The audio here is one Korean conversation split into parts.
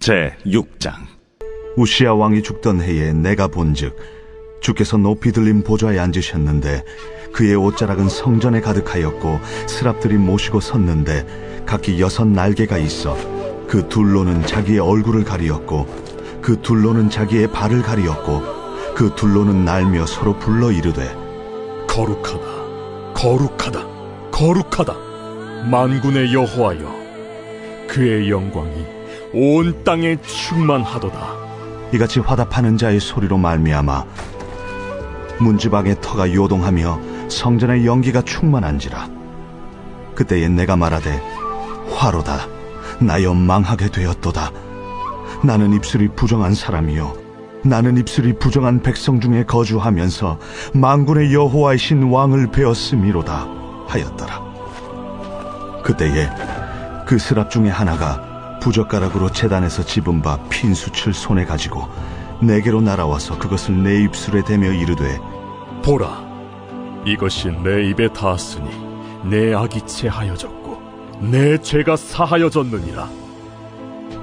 제6장. 우시야 왕이 죽던 해에 내가 본즉 주께서 높이 들린 보좌에 앉으셨는데 그의 옷자락은 성전에 가득하였고 스랍들이 모시고 섰는데 각기 6 날개가 있어 그 둘로는 자기의 얼굴을 가리었고 그 둘로는 자기의 발을 가리었고 그 둘로는 날며 서로 불러 이르되 거룩하다, 거룩하다, 거룩하다, 만군의 여호와여, 그의 영광이 온 땅에 충만하도다. 이같이 화답하는 자의 소리로 말미암아 문지방의 터가 요동하며 성전의 연기가 충만한지라. 그때에 내가 말하되 화로다, 나여 망하게 되었도다. 나는 입술이 부정한 사람이요 나는 입술이 부정한 백성 중에 거주하면서 만군의 여호와이신 왕을 베었음이로다 하였더라. 그때에 그 스랍 중에 하나가 부젓가락으로 제단에서 집은 바 핀수칠 손에 가지고 내게로 날아와서 그것을 내 입술에 대며 이르되 보라, 이것이 내 입에 닿았으니 내 악이 체하여졌고 내 죄가 사하여졌느니라.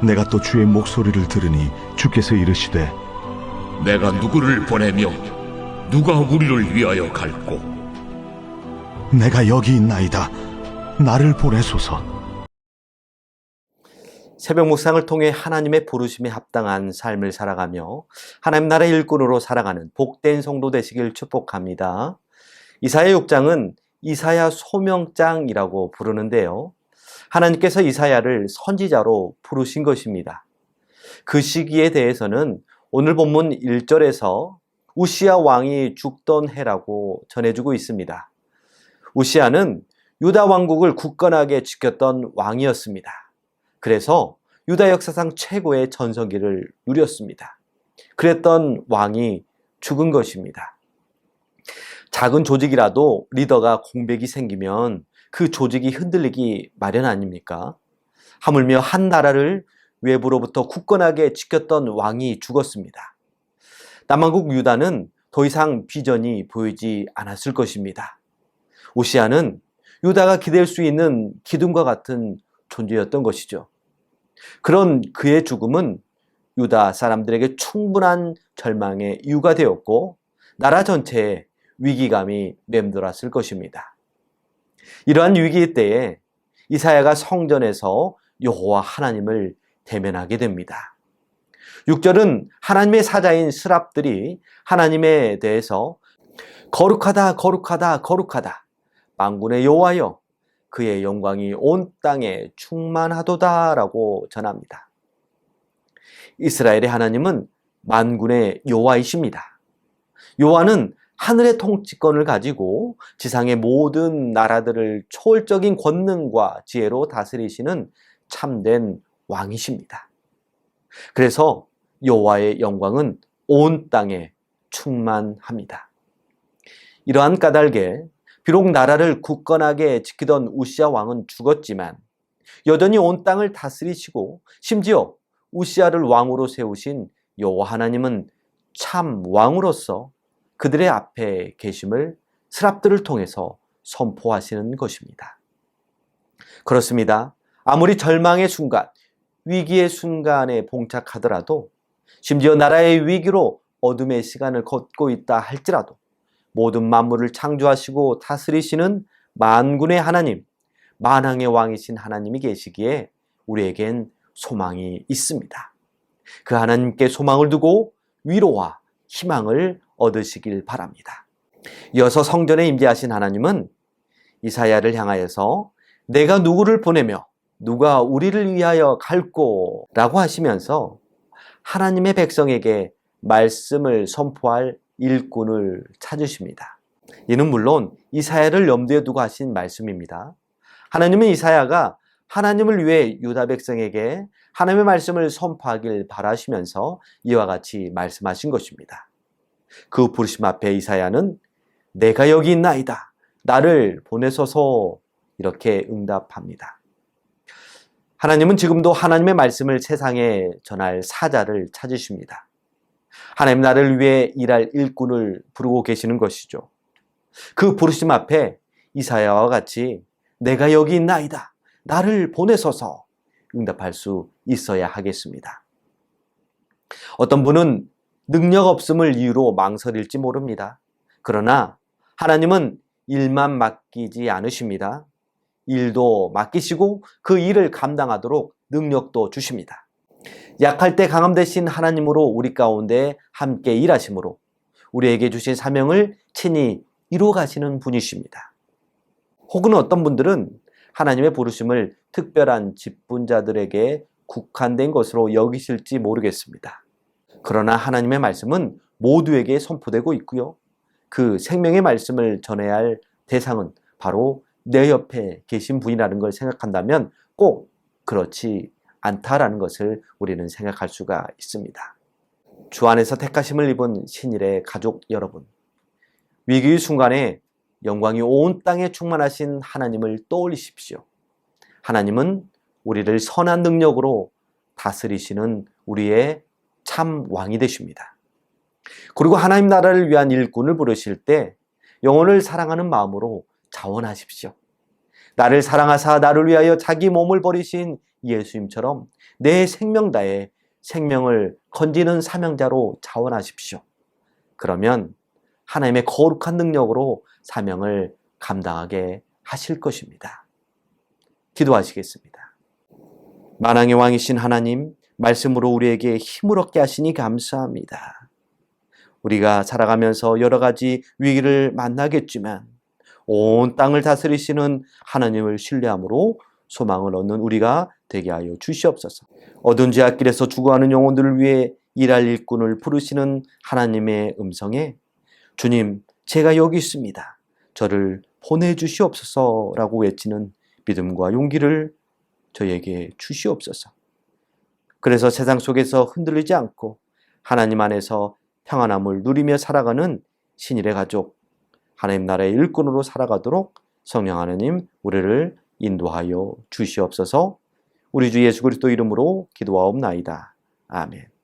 내가 또 주의 목소리를 들으니 주께서 이르시되 내가 누구를 보내며 누가 우리를 위하여 갈꼬? 내가 여기 있나이다. 나를 보내소서. 새벽 묵상을 통해 하나님의 부르심에 합당한 삶을 살아가며 하나님 나라의 일꾼으로 살아가는 복된 성도 되시길 축복합니다. 이사야 6장은 이사야 소명장이라고 부르는데요, 하나님께서 이사야를 선지자로 부르신 것입니다. 그 시기에 대해서는 오늘 본문 1절에서 우시야 왕이 죽던 해라고 전해주고 있습니다. 우시야는 유다 왕국을 굳건하게 지켰던 왕이었습니다. 그래서 유다 역사상 최고의 전성기를 누렸습니다. 그랬던 왕이 죽은 것입니다. 작은 조직이라도 리더가 공백이 생기면 그 조직이 흔들리기 마련 아닙니까? 하물며 한 나라를 외부로부터 굳건하게 지켰던 왕이 죽었습니다. 남왕국 유다는 더 이상 비전이 보이지 않았을 것입니다. 우시야는 유다가 기댈 수 있는 기둥과 같은 존재였던 것이죠. 그런 그의 죽음은 유다 사람들에게 충분한 절망의 이유가 되었고 나라 전체에 위기감이 맴돌았을 것입니다. 이러한 위기 때에 이사야가 성전에서 여호와 하나님을 대면하게 됩니다. 6절은 하나님의 사자인 스랍들이 하나님에 대해서 거룩하다, 거룩하다, 거룩하다, 만군의 여호와여, 그의 영광이 온 땅에 충만하도다 라고 전합니다. 이스라엘의 하나님은 만군의 여호와이십니다. 여호와는 하늘의 통치권을 가지고 지상의 모든 나라들을 초월적인 권능과 지혜로 다스리시는 참된 왕이십니다. 그래서 여호와의 영광은 온 땅에 충만합니다. 이러한 까닭에 비록 나라를 굳건하게 지키던 우시야 왕은 죽었지만 여전히 온 땅을 다스리시고 심지어 우시야를 왕으로 세우신 여호와 하나님은 참 왕으로서 그들의 앞에 계심을 스랍들을 통해서 선포하시는 것입니다. 그렇습니다. 아무리 절망의 순간, 위기의 순간에 봉착하더라도, 심지어 나라의 위기로 어둠의 시간을 걷고 있다 할지라도 모든 만물을 창조하시고 다스리시는 만군의 하나님, 만왕의 왕이신 하나님이 계시기에 우리에겐 소망이 있습니다. 그 하나님께 소망을 두고 위로와 희망을 얻으시길 바랍니다. 이어서 성전에 임재하신 하나님은 이사야를 향하여서 내가 누구를 보내며 누가 우리를 위하여 갈꼬? 라고 하시면서 하나님의 백성에게 말씀을 선포할 일꾼을 찾으십니다. 이는 물론 이사야를 염두에 두고 하신 말씀입니다. 하나님은 이사야가 하나님을 위해 유다 백성에게 하나님의 말씀을 선포하길 바라시면서 이와 같이 말씀하신 것입니다. 그 부르심 앞에 이사야는 내가 여기 있나이다, 나를 보내소서, 이렇게 응답합니다. 하나님은 지금도 하나님의 말씀을 세상에 전할 사자를 찾으십니다. 하나님 나라를 위해 일할 일꾼을 부르고 계시는 것이죠. 그 부르심 앞에 이사야와 같이 내가 여기 있나이다, 나를 보내소서 응답할 수 있어야 하겠습니다. 어떤 분은 능력 없음을 이유로 망설일지 모릅니다. 그러나 하나님은 일만 맡기지 않으십니다. 일도 맡기시고 그 일을 감당하도록 능력도 주십니다. 약할 때 강함 되신 하나님으로 우리 가운데 함께 일하심으로 우리에게 주신 사명을 친히 이루어 가시는 분이십니다. 혹은 어떤 분들은 하나님의 부르심을 특별한 직분자들에게 국한된 것으로 여기실지 모르겠습니다. 그러나 하나님의 말씀은 모두에게 선포되고 있고요. 그 생명의 말씀을 전해야 할 대상은 바로 내 옆에 계신 분이라는 걸 생각한다면 꼭 그렇지 않다라는 것을 우리는 생각할 수가 있습니다. 주 안에서 택하심을 입은 신일의 가족 여러분, 위기의 순간에 영광이 온 땅에 충만하신 하나님을 떠올리십시오. 하나님은 우리를 선한 능력으로 다스리시는 우리의 참 왕이 되십니다. 그리고 하나님 나라를 위한 일꾼을 부르실 때 영혼을 사랑하는 마음으로 자원하십시오. 나를 사랑하사 나를 위하여 자기 몸을 버리신 예수님처럼 내 생명 다해 생명을 건지는 사명자로 자원하십시오. 그러면 하나님의 거룩한 능력으로 사명을 감당하게 하실 것입니다. 기도하시겠습니다. 만왕의 왕이신 하나님, 말씀으로 우리에게 힘을 얻게 하시니 감사합니다. 우리가 살아가면서 여러 가지 위기를 만나겠지만 온 땅을 다스리시는 하나님을 신뢰함으로 소망을 얻는 우리가 되게 하여 주시옵소서. 어두운 지하길에서 죽어가는 영혼들을 위해 일할 일꾼을 부르시는 하나님의 음성에 주님, 제가 여기 있습니다. 저를 보내주시옵소서라고 외치는 믿음과 용기를 저에게 주시옵소서. 그래서 세상 속에서 흔들리지 않고 하나님 안에서 평안함을 누리며 살아가는 신일의 가족, 하나님 나라의 일꾼으로 살아가도록 성령 하나님 우리를 인도하여 주시옵소서. 우리 주 예수 그리스도 이름으로 기도하옵나이다. 아멘.